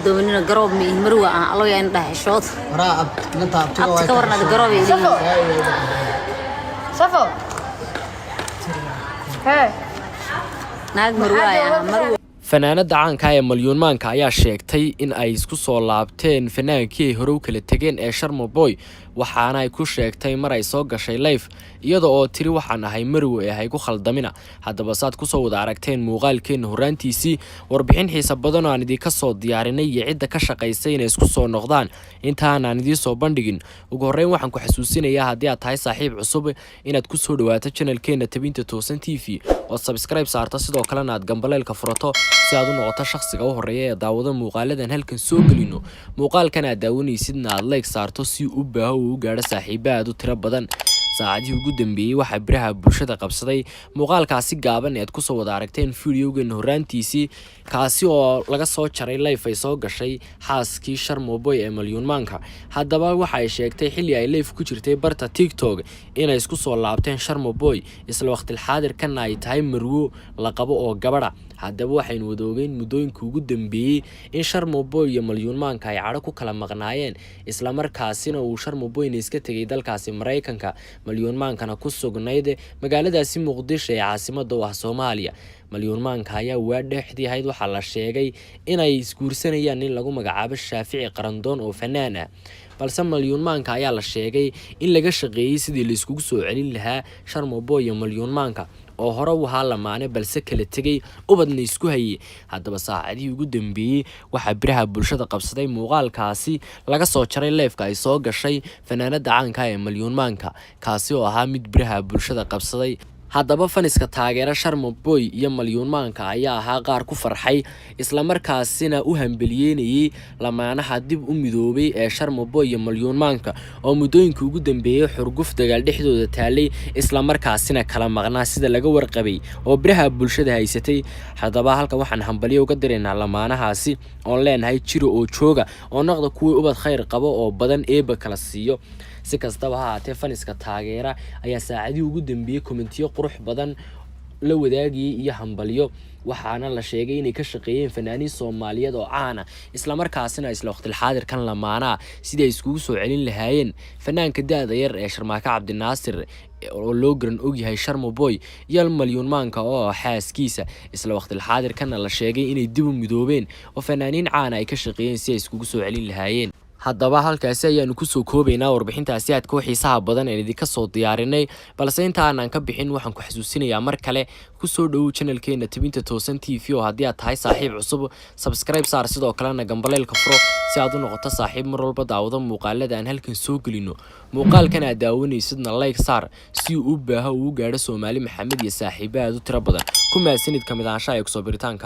قدومنا قروب من مروة الله يعني ده شوط راء نطاب تكورنا القروب صفو ها ناق مروة يعني مروة fanaanada caanka ee Malyuunmaanka ayaa sheegtay in ay isku soo laabteen fanaankii hore u kala tageen ee Sharma Boy waxaana ay ku sheegtay mar ay soo gashay live iyada oo tiri waxaan ahay Marwo ee ay ku khaldamina haddaba saad ku soo wada aragteen muuqaalkeen horaantiisii warbixin xiisa badan oo aan idin ka soo diyaarinay iyo cidda ka shaqaysay inay isku soo noqdaan intaan aan idin soo bandhigin ugu horreyn waxaan ku xasuusinayaa haddii aad tahay saaxiib cusub inaad ku soo dhawaato channelkeena Tabinta Toosan TV oo subscribe saarto sidoo kalena aad gambaleelka furato si aad u noqoto shakhsiga u horeeya ee daawada muuqaaladan halkan soo galino muuqaalkan aad daawanaysidna aad like saarto si uu baaho u gaadho saaxiibaad u tiro badan saacadii ugu dambeeyay waxa biraha bulshada qabsaday muuqaalkaasi gaaban ee aad ku soo wada aragteen fiidiyogan horaantiisii kaasi oo laga soo jaray live ay soo gashay xaaskii Sharma Boy ee Malyuunmaanka haddaba waxa ay sheegtay xilli ay live ku jirtay barta TikTok inay isku soo laabteen Sharma Boy isla waqti xaadirkan ay tahay Marwo la qabo oo gabadha haddaba waxaynu wadoogeen muddooyinka ugu dambeeyay in Sharma Boy iyo Malyuunmaanka ay cadho ku kala maqnaayeen isla markaasina uu Sharma Boy iska tagay dalkaasi Mareykanka Malyuunmaankana ku sugnayd magaaladaasi Muqdisho ee caasimadda u ah Soomaaliya Malyuunmaanka ayaa waadheexdii ahayd waxa la sheegay inay isguursanayaan in lagu magacaabo Shaafici Qarandoon oo fanaan ah balse Malyuunmaanka ayaa la sheegay in laga shaqeeyay sidii la iskugu soo celin lahaa Sharma Boy iyo Malyuunmaanka oo hore u ahaa lamaane balse kala tagay ubadna isku hayay haddaba saacadii ugu dambeeyay waxa biraha bulshada qabsaday muuqaalkaasi laga soo jaray live-ka ay soo gashay fanaanada caanka ee Malyuunmaanka kaasi oo ahaa mid biraha bulshada qabsaday haddaba faniska taageera Sharma Boy iyo Malyuunmaanka ayaa ahaa qaar ku farxay isla markaasina u hambaliyeynayay lamaanaha dib u midoobay ee Sharma Boy iyo Malyuunmaanka oo muddooyinka ugu dambeeyay xurguf dagaal dhexdooda taalay isla markaasina kala maqnaa sida laga warqabay oo biraha bulshada haysatay haddaba halka waxaan hambaliyo uga direynaa lamaanahaasi oo leenahay jiro oo jooga oo noqda kuwii ubad khayr qabo oo badan eeba kala siiyo si kastaba ha ahaatee faniska taageera ayaa saacadii ugu dambeeyay kommentiyo qurux badan la wadaagayay iyo hambaliyo waxaana la sheegay inay ka shaqeeyeen fanaaniin Soomaaliyeed oo caan ah isla markaasina isla waqti xaadirkan lamaana sidii ay iskugu soo celin lahaayeen fanaanka daada yar ee Sharmaaka Cabdinaasir oo loo garan og yahay Sharma Boy iyo Malyuunmaanka oo xaaskiisa isla waqti xaadirkan la sheegay inay dib u midoobeen oo fanaaniin caan ah ay ka shaqeeyeen si ay iskugu soo celin lahaayeen haddaba halkaasi ayaanu ku soo koobaynaa warbixintaasi aad ka xiisaha badan ee idinka soo diyaarinay balse inta aanan ka bixin waxaan ku xasuusinayaa mar kale ku soo dhaw channelkeena Tabinta Toosan TV oo haddii aad tahay saaxiib cusub subscribe saar sidoo kalena gambaleelka furo si aad u noqoto saaxiib mar walba daawada muuqaalada aan halkan soo galino muuqaalkan aad daawanaysidna like saar si uu u baaho u gaadho Soomaali Maxamed iyo saaxiibaad u tiro badan ku maasanid kamid ahaanshaha ee ku soo biritaanka